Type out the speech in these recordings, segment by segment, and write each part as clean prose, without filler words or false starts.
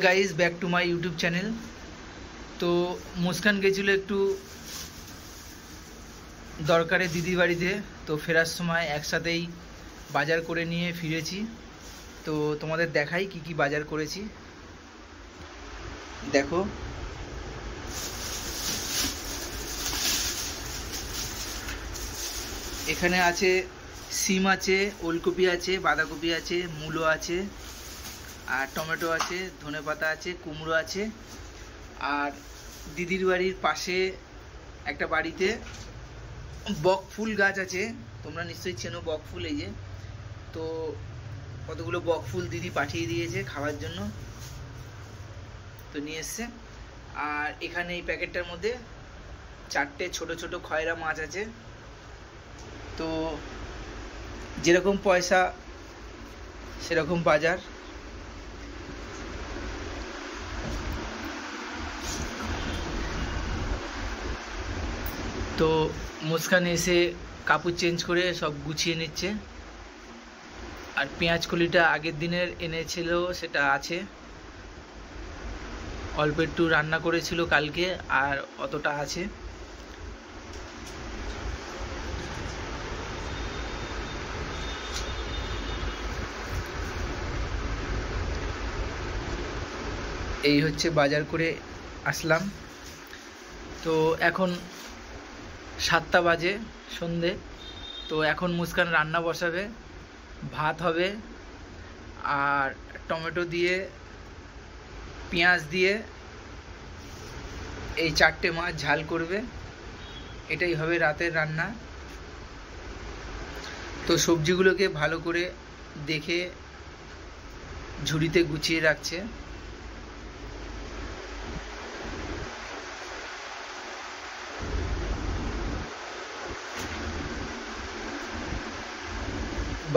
Guys back to my YouTube channel. তো মুস্কান গেছিলো একটু দরকারে দিদির বাড়িতে, তো ফেরার সময় একসাথেই বাজার করে নিয়ে ফিরেছি। তো তোমাদের দেখাই কি কি বাজার করেছি। দেখো, এখানে আছে সিম আছে, ওলকপি আছে, বাঁধাকপি আছে, মূলো আছে, আর টমেটো আছে, ধনেপাতা আছে, কুমড়ো আছে। আর দিদির বাড়ির পাশে একটা বাড়িতে বকফুল গাছ আছে, তোমরা নিশ্চয়ই চেনো বকফুল। এই যে, তো কতগুলো বকফুল দিদি পাঠিয়ে দিয়েছে খাওয়ার জন্য, তো নিয়ে এসছে। আর এখানে এই প্যাকেটটার মধ্যে 4টে ছোট ছোট খয়রা মাছ আছে। তো যেরকম পয়সা সেরকম বাজার। তো মুস্কান এসে কাপড় চেঞ্জ করে সব গুছিয়ে নিচ্ছে। আর পেঁয়াজ কলিটা আগের দিনের এনেছিল, সেটা আছে। অল্প একটু রান্না করেছিল কালকে, আর অতটা আছে। এই হচ্ছে বাজার করে আসলাম। তো এখন 7টা বাজে সন্ধে। তো এখন মুস্কান রান্না বসাবে, ভাত হবে, আর টমেটো দিয়ে পেঁয়াজ দিয়ে এই 4টে মাছ ঝাল করবে। এটাই হবে রাতের রান্না। তো সবজিগুলোকে ভালো করে দেখে ঝুড়িতে গুছিয়ে রাখছে।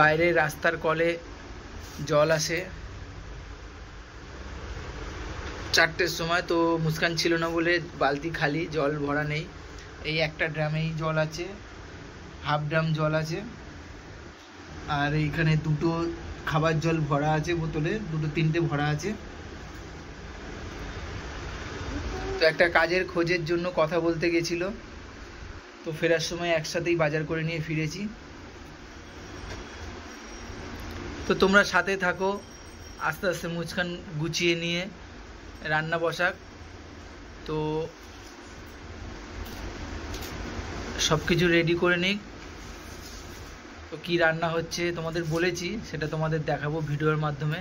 বাইরে রাস্তার কলে জল আসে 4টের সময়। তো মুস্কান ছিল না বলে বালতি খালি, জল ভরা নেই। এই একটা ড্রামেই জল আছে, হাফ ড্রাম জল আছে। আর এইখানে 2টো খাবার জল ভরা আছে বোতলে, 2-3টে ভরা আছে। তো একটা কাজের খোঁজের জন্য কথা বলতে গেছিল, তো ফেরার সময় একসাথেই বাজার করে নিয়ে ফিরেছি। তো তোমরা সাথে থাকো, আস্তে আস্তে মুস্কান গুছিয়ে নিয়ে রান্না বসাক। তো সব কিছু রেডি করে নিক। তো কী রান্না হচ্ছে তোমাদের বলেছি, সেটা তোমাদের দেখাবো ভিডিওর মাধ্যমে।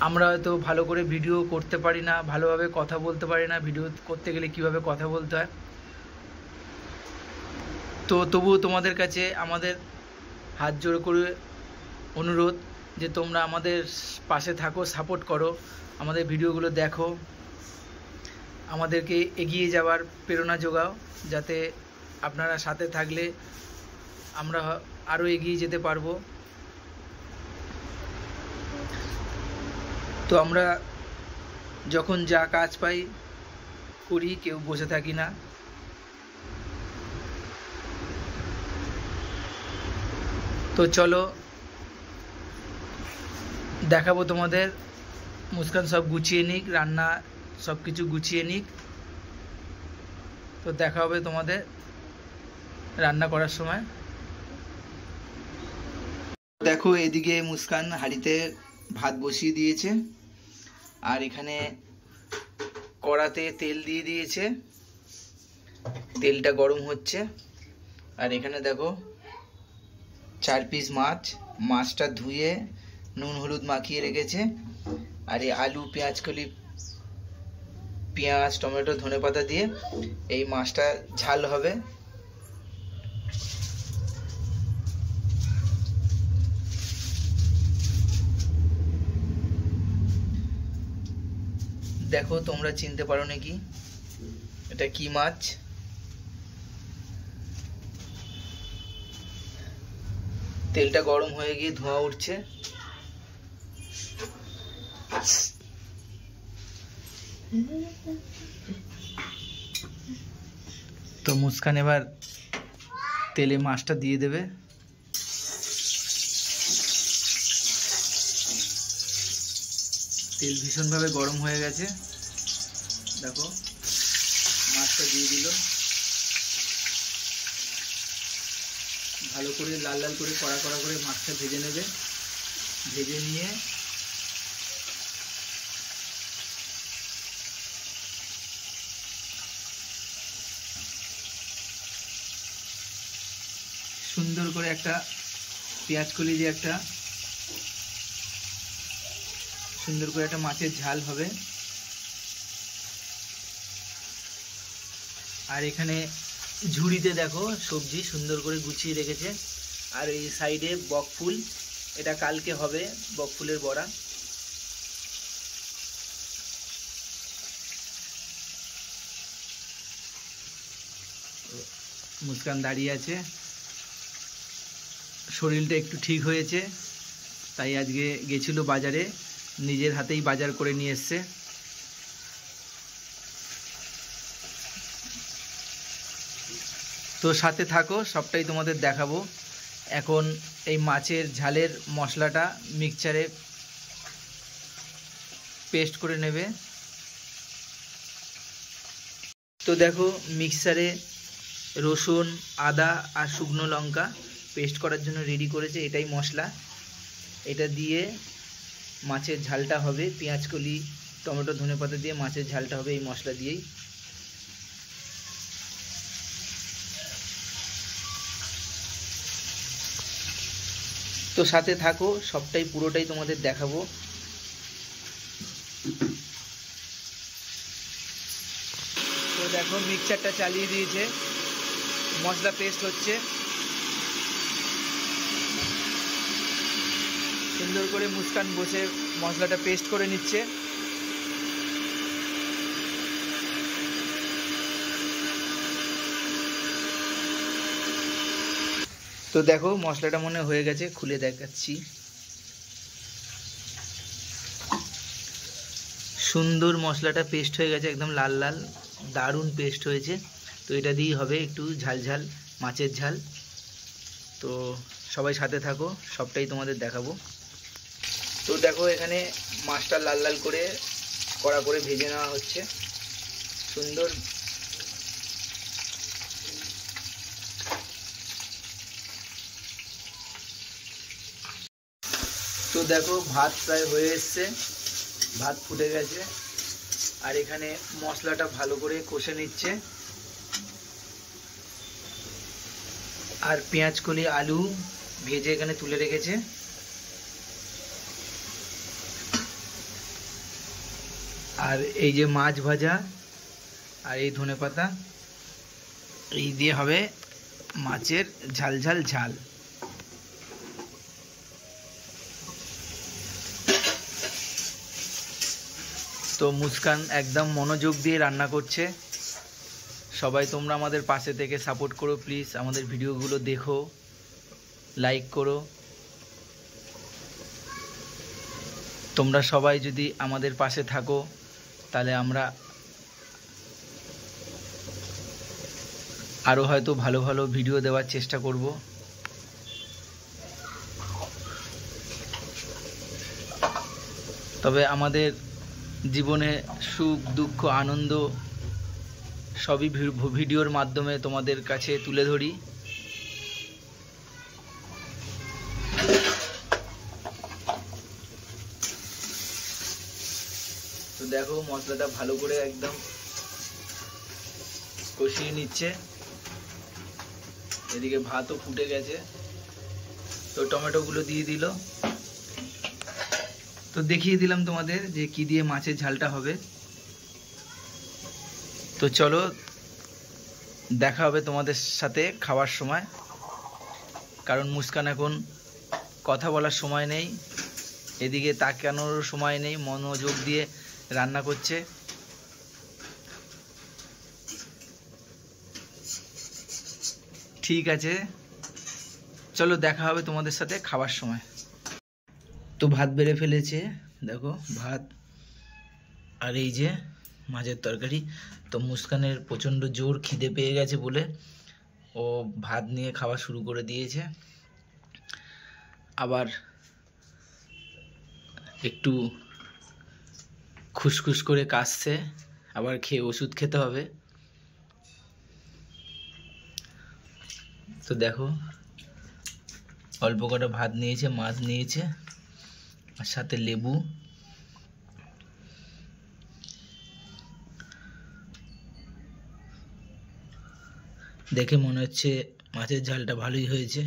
আমরা হয়তো ভালো করে ভিডিও করতে পারি না, ভালোভাবে কথা বলতে পারি না, ভিডিও করতে গেলে কিভাবে কথা বলতে হয়। তো তবুও তোমাদের কাছে আমাদের হাত জোড় করে অনুরোধ যে তোমরা আমাদের পাশে থাকো, সাপোর্ট করো, আমাদের ভিডিওগুলো দেখো, আমাদেরকে এগিয়ে যাওয়ার প্রেরণা যোগাও, যাতে আপনারা সাথে থাকলে আমরা আরও এগিয়ে যেতে পারবো। তো আমরা যখন যা কাজ পাই করি, কেউ বসে থাকি না। তো চলো দেখাবো তোমাদের। মুস্কান সব গুছিয়ে নিক, রান্না সব কিছু গুছিয়ে নিক, তো দেখা হবে তোমাদের রান্না করার সময়। দেখো, এদিকে মুস্কান হাঁড়িতে ভাত বসিয়ে দিয়েছে, আর এখানে কড়াতে তেল দিয়ে দিয়েছে, তেলটা গরম হচ্ছে। আর এখানে দেখো 4 পিস মাছ, মাছটা ধুয়ে নুন হলুদ মাখিয়ে রেখেছে। আর এই আলু, পেঁয়াজকলি, পেঁয়াজ, টমেটো, ধনেপাতা দিয়ে এই মাছটা ঝাল হবে। দেখো, তোমরা চিনতে পারো নাকি এটা কি মাছ? তেলটা গরম হয়ে গিয়ে ধোঁয়া উঠছে। তো মুস্কান এবার তেলে মাছটা দিয়ে দেবে। তেল ভীষণভাবে গরম হয়ে গেছে। দেখো মাছটা দিয়ে দিল, ভালো করে লাল লাল করে কড়া কড়া করে মাছটা ভেজে নেবে। ভেজে নিয়ে সুন্দর করে একটা পেঁয়াজ কলি দিয়ে একটা সুন্দর করে একটা মাছের ঝাল হবে। আর এখানে ঝুড়িতে দেখো সবজি সুন্দর করে গুছিয়ে রেখেছে। আর এই সাইডে বকফুল, এটা কালকে হবে বকফুলের বড়া। মুস্কান দাঁড়িয়ে আছে, শরীরটা একটু ঠিক হয়েছে, তাই আজকে গেছিল বাজারে, নিজের হাতেই বাজার করে নিয়ে এসছে। তো সাথে থাকো, সবটাই তোমাদের দেখাবো। এখন এই মাছের ঝালের মশলাটা মিক্সচারে পেস্ট করে নেবে। তো দেখো মিক্সারে রসুন, আদা আর শুকনো লঙ্কা পেস্ট করার জন্য রেডি করেছে, এটাই মশলা। এটা দিয়ে মাছের ঝালটা হবে, পেঁয়াজ কলি, টমেটো, ধনেপাতা দিয়ে মাছের ঝালটা হবে এই মশলা দিয়েই। তো সাথে থাকো, সবটাই পুরোটাই তোমাদের দেখাবো। তো দেখো মিক্সচারটা চালিয়ে দিয়েছে, মশলা পেস্ট হচ্ছে, সুন্দর করে মুস্কান বসে মশলাটা পেস্ট করে নিচ্ছে। তো দেখো মশলাটা মনে হয়ে গেছে, খুলে দেখাচ্ছি। সুন্দর মশলাটা পেস্ট হয়ে গেছে, একদম লাল লাল, দারুণ পেস্ট হয়েছে। তো এটা দিয়েই হবে একটু ঝাল ঝাল মাছের ঝাল। তো সবাই সাথে থাকো, সবটাই তোমাদের দেখাবো। তো দেখো এখানে মাছটা লাল লাল করে কড়া করে ভেজে নেওয়া হচ্ছে সুন্দর। তো দেখো ভাত প্রায় হয়ে এসছে, ভাত ফুটে গেছে। আর এখানে মশলাটা ভালো করে কষে নিচ্ছে। আর পেঁয়াজ কলি, আলু ভেজে এখানে তুলে রেখেছে। আর এই যে মাছ ভাজা আর এই ধনেপাতা, এই দিয়ে হবে মাছের ঝাল ঝাল ঝাল। তো মুস্কান একদম মনোযোগ দিয়ে রান্না করছে। সবাই তোমরা আমাদের পাশে থেকে সাপোর্ট করো প্লিজ, আমাদের ভিডিওগুলো দেখো, লাইক করো। তোমরা সবাই যদি আমাদের পাশে থাকো তাহলে আমরা আরও হয়তো ভালো ভালো ভিডিও দেওয়ার চেষ্টা করব। তবে আমাদের জীবনে সুখ, দুঃখ, আনন্দ সবই ভিডিওর মাধ্যমে তোমাদের কাছে তুলে ধরি। তো দেখো মশলাটা ভালো করে একদম কষিয়ে নিচ্ছে। এদিকে ভাতও ফুটে গেছে। তো টমেটোগুলো দিয়ে দিল। তো দেখিয়ে দিলাম তোমাদের যে কি দিয়ে মাছের ঝালটা হবে। তো চলো দেখা হবে তোমাদের সাথে খাওয়ার সময়, কারণ মুস্কান এখন কথা বলার সময় নেই, এদিকে তাকানোর সময় নেই, মনোযোগ দিয়ে রান্না করছে। ঠিক আছে, চলো দেখা হবে তোমাদের সাথে খাওয়ার সময়। তো ভাত বেড়ে ফেলেছে, দেখো ভাত আর এই যে মাছের তরকারি। তো মুস্কানের প্রচণ্ড জোর খিদে পেয়ে গেছে বলে ও ভাত নিয়ে খাওয়া শুরু করে দিয়েছে। আবার একটু খুসখুস করে কাশছে, আবার খেয়ে ওষুধ খেতে হবে। তো দেখো অল্প কটা ভাত নিয়েছে, মাছ নিয়েছে, আর সাথে লেবু। দেখে মনে হচ্ছে মাছের ঝালটা ভালোই হয়েছে।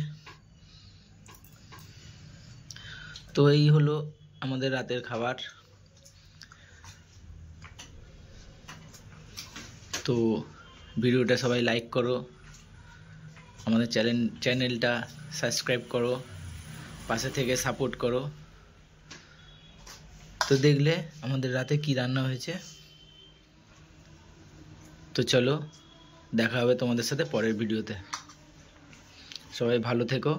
তো এই হলো আমাদের রাতের খাবার। তো ভিডিওটা সবাই লাইক করো, আমাদের চ্যানেলটা সাবস্ক্রাইব করো, পাশে থেকে সাপোর্ট করো। তো দেখলে আমাদের রাতে কি রান্না হয়েছে। তো চলো দেখা হবে তোমাদের সাথে পরের ভিডিওতে। সবাই ভালো থেকো।